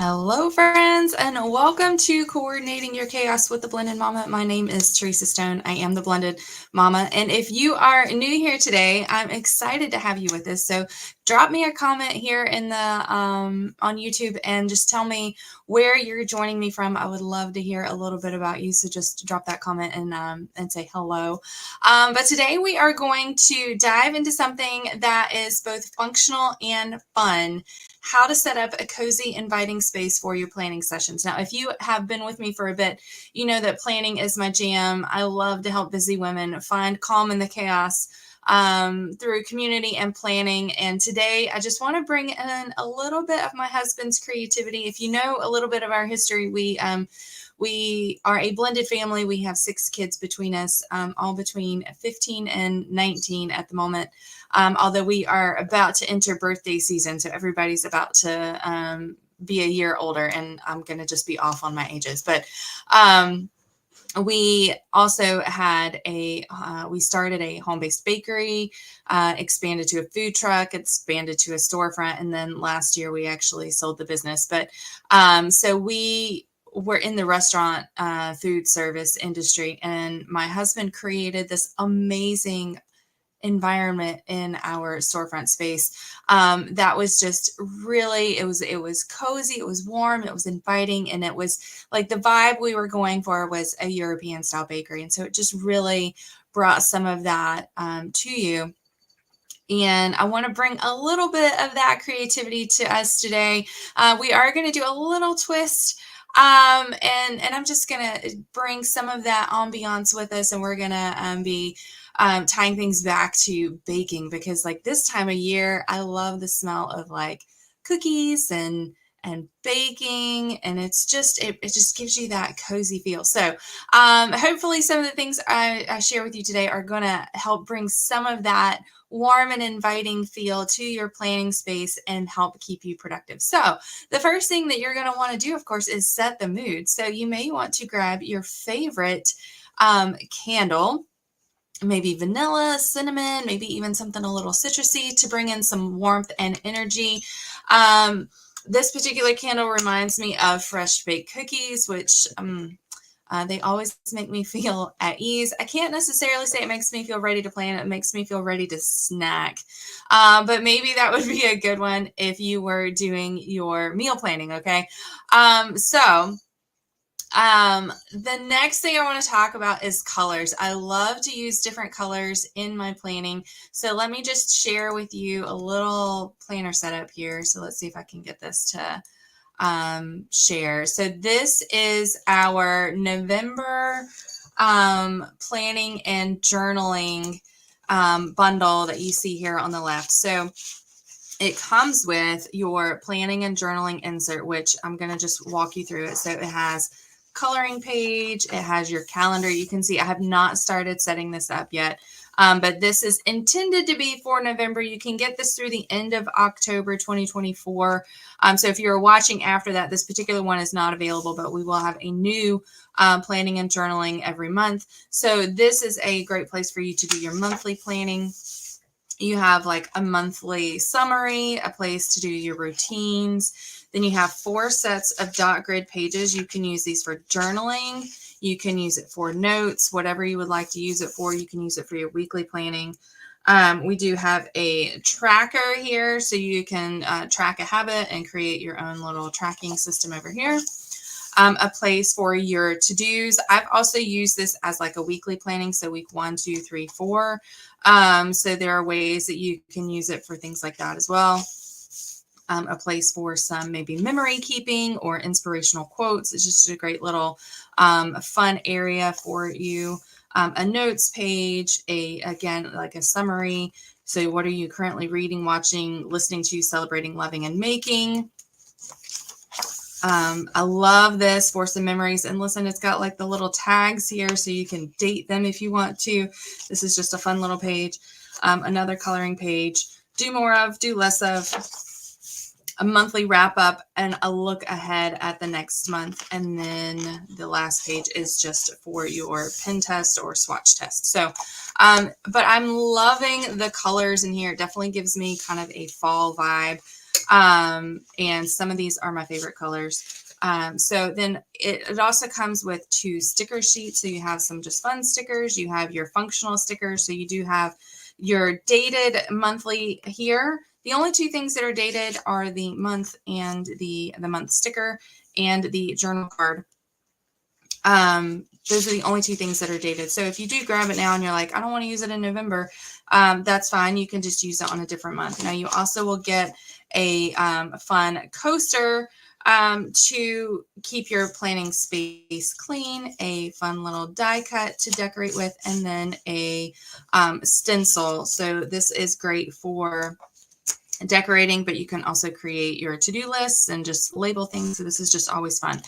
Hello, friends, and welcome to Coordinating Your Chaos with the Blended Mama. My name is Teresa Stone. I am the Blended Mama, and if you are new here today, I'm excited to have you with us. So, drop me a comment here in the on YouTube, and just tell me where you're joining me from. I would love to hear a little bit about you. So, just drop that comment and say hello. But today we are going to dive into something that is both functional and fun: how to set up a cozy, inviting space for your planning sessions. Now, if you have been with me for a bit, you know that planning is my jam. I love to help busy women find calm in the chaos through community and planning. And today, I just want to bring in a little bit of my husband's creativity. If you know a little bit of our history, we are a blended family. We have 6 kids between us, all between 15 and 19 at the moment. Although we are about to enter birthday season, so everybody's about to be a year older, and I'm going to just be off on my ages. But we also had we started a home-based bakery, expanded to a food truck, expanded to a storefront, and then last year we actually sold the business. But so we're in the restaurant food service industry, and my husband created this amazing environment in our storefront space that was just really, it was cozy, it was warm, it was inviting, and it was like the vibe we were going for was a European style bakery. And so it just really brought some of that to you. And I want to bring a little bit of that creativity to us today. We are going to do a little twist, and I'm just going to bring some of that ambiance with us, and we're going to be tying things back to baking, because like this time of year, I love the smell of like cookies and baking, and it's just it just gives you that cozy feel. So hopefully some of the things I share with you today are going to help bring some of that warm and inviting feel to your planning space and help keep you productive. So the first thing that you're going to want to do, of course, is set the mood. So you may want to grab your favorite candle, maybe vanilla, cinnamon, maybe even something a little citrusy to bring in some warmth and energy. This particular candle reminds me of fresh baked cookies, which they always make me feel at ease. I can't necessarily say it makes me feel ready to plan. It makes me feel ready to snack. But maybe that would be a good one if you were doing your meal planning, okay? The next thing I want to talk about is colors. I love to use different colors in my planning. So let me just share with you a little planner setup here. So let's see if I can get this to share. So this is our November planning and journaling bundle that you see here on the left. So it comes with your planning and journaling insert, which I'm going to just walk you through it. So it has coloring page, it has your calendar. You can see I have not started setting this up yet, but this is intended to be for November. You can get this through the end of October 2024. So if you're watching after that, this particular one is not available, but we will have a new planning and journaling every month. So this is a great place for you to do your monthly planning. You have like a monthly summary, a place to do your routines. Then you have 4 sets of dot grid pages. You can use these for journaling. You can use it for notes, whatever you would like to use it for. You can use it for your weekly planning. We do have a tracker here, so you can track a habit and create your own little tracking system over here. A place for your to-dos. I've also used this as like a weekly planning, so week 1, 2, 3, 4. So there are ways that you can use it for things like that as well. A place for some maybe memory keeping or inspirational quotes. It's just a great little fun area for you. A notes page, again, like a summary. So what are you currently reading, watching, listening to, celebrating, loving, and making? I love this for some memories. And listen, it's got like the little tags here so you can date them if you want to. This is just a fun little page. Another coloring page. Do more of, do less of. A monthly wrap up and a look ahead at the next month. And then the last page is just for your pen test or swatch test. So, but I'm loving the colors in here. It definitely gives me kind of a fall vibe. And some of these are my favorite colors. So then it also comes with 2 sticker sheets. So you have some just fun stickers. You have your functional stickers. So you do have your dated monthly here. The only 2 things that are dated are the month and the month sticker and the journal card. Those are the only 2 things that are dated. So if you do grab it now and you're like, I don't want to use it in November, that's fine. You can just use it on a different month. Now you also will get a fun coaster to keep your planning space clean, a fun little die cut to decorate with, and then a stencil. So this is great for decorating, but you can also create your to-do lists and just label things. So this is just always fun.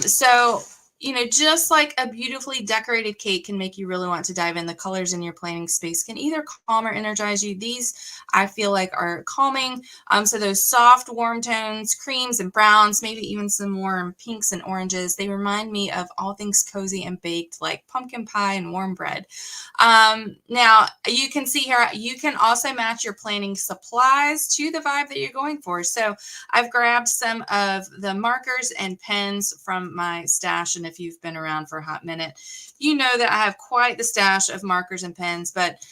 So you know, just like a beautifully decorated cake can make you really want to dive in, the colors in your planning space can either calm or energize you. These I feel like are calming. So those soft, warm tones, creams and browns, maybe even some warm pinks and oranges, they remind me of all things cozy and baked, like pumpkin pie and warm bread. Now you can see here, you can also match your planning supplies to the vibe that you're going for. So I've grabbed some of the markers and pens from my stash, and if you've been around for a hot minute, you know that I have quite the stash of markers and pens, but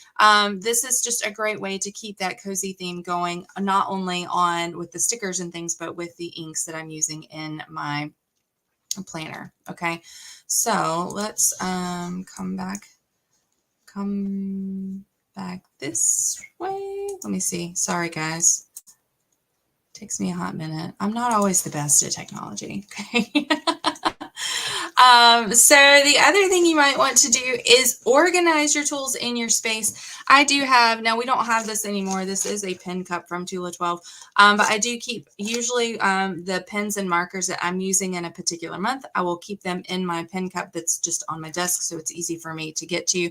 this is just a great way to keep that cozy theme going, not only on with the stickers and things, but with the inks that I'm using in my planner. Okay, so let's come back this way. Let me see. Sorry, guys. Takes me a hot minute. I'm not always the best at technology. Okay. So the other thing you might want to do is organize your tools in your space. I do have, now we don't have this anymore. This is a pen cup from Tula 12. But I do keep usually the pens and markers that I'm using in a particular month. I will keep them in my pen cup that's just on my desk, so it's easy for me to get to.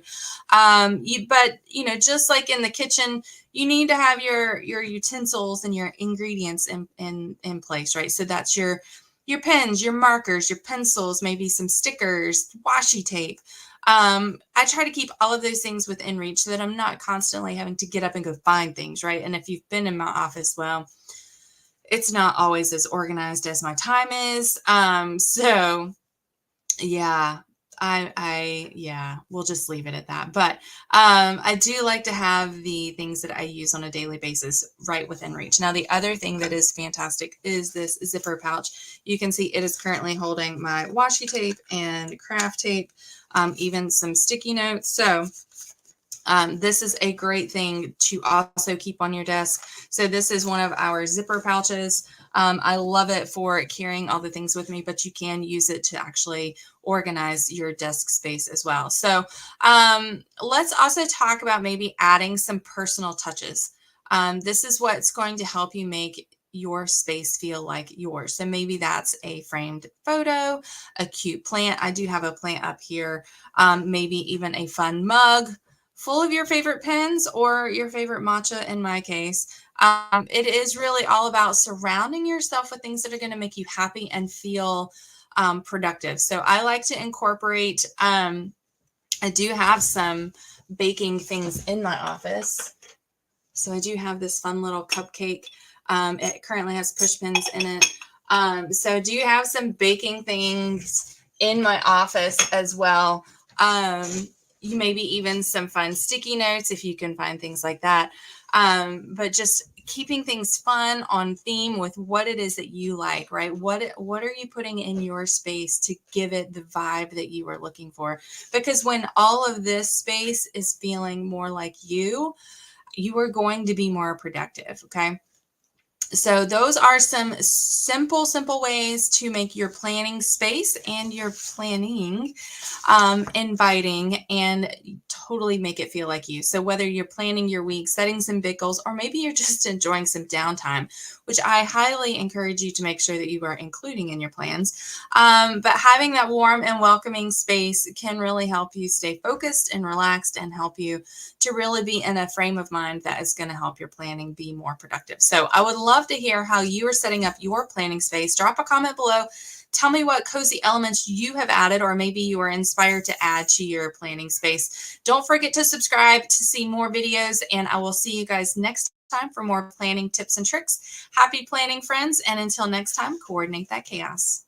But you know, just like in the kitchen, you need to have your utensils and your ingredients in place, right? So that's your pens, your markers, your pencils, maybe some stickers, washi tape. I try to keep all of those things within reach so that I'm not constantly having to get up and go find things, right? And if you've been in my office, well, it's not always as organized as my time is. So yeah, yeah, we'll just leave it at that. But I do like to have the things that I use on a daily basis right within reach. Now, the other thing that is fantastic is this zipper pouch. You can see it is currently holding my washi tape and craft tape, even some sticky notes. So this is a great thing to also keep on your desk. So this is one of our zipper pouches. I love it for carrying all the things with me, but you can use it to actually organize your desk space as well. So let's also talk about maybe adding some personal touches. This is what's going to help you make your space feel like yours. So maybe that's a framed photo, a cute plant. I do have a plant up here, maybe even a fun mug full of your favorite pens or your favorite matcha in my case. It is really all about surrounding yourself with things that are going to make you happy and feel productive. So I like to incorporate, I do have some baking things in my office. So I do have this fun little cupcake. It currently has push pins in it. So I do have some baking things in my office as well. You maybe even some fun sticky notes if you can find things like that. But just keeping things fun on theme with what it is that you like, right? What are you putting in your space to give it the vibe that you are looking for? Because when all of this space is feeling more like you are going to be more productive. Okay. So those are some simple ways to make your planning space and your planning inviting and totally make it feel like you. So whether you're planning your week, setting some big goals, or maybe you're just enjoying some downtime, which I highly encourage you to make sure that you are including in your plans. But having that warm and welcoming space can really help you stay focused and relaxed and help you to really be in a frame of mind that is going to help your planning be more productive. So I would love to hear how you are setting up your planning space. Drop a comment below. Tell me what cozy elements you have added, or maybe you are inspired to add to your planning space. Don't forget to subscribe to see more videos, and I will see you guys next time. time for more planning tips and tricks. Happy planning, friends, and until next time, coordinate that chaos.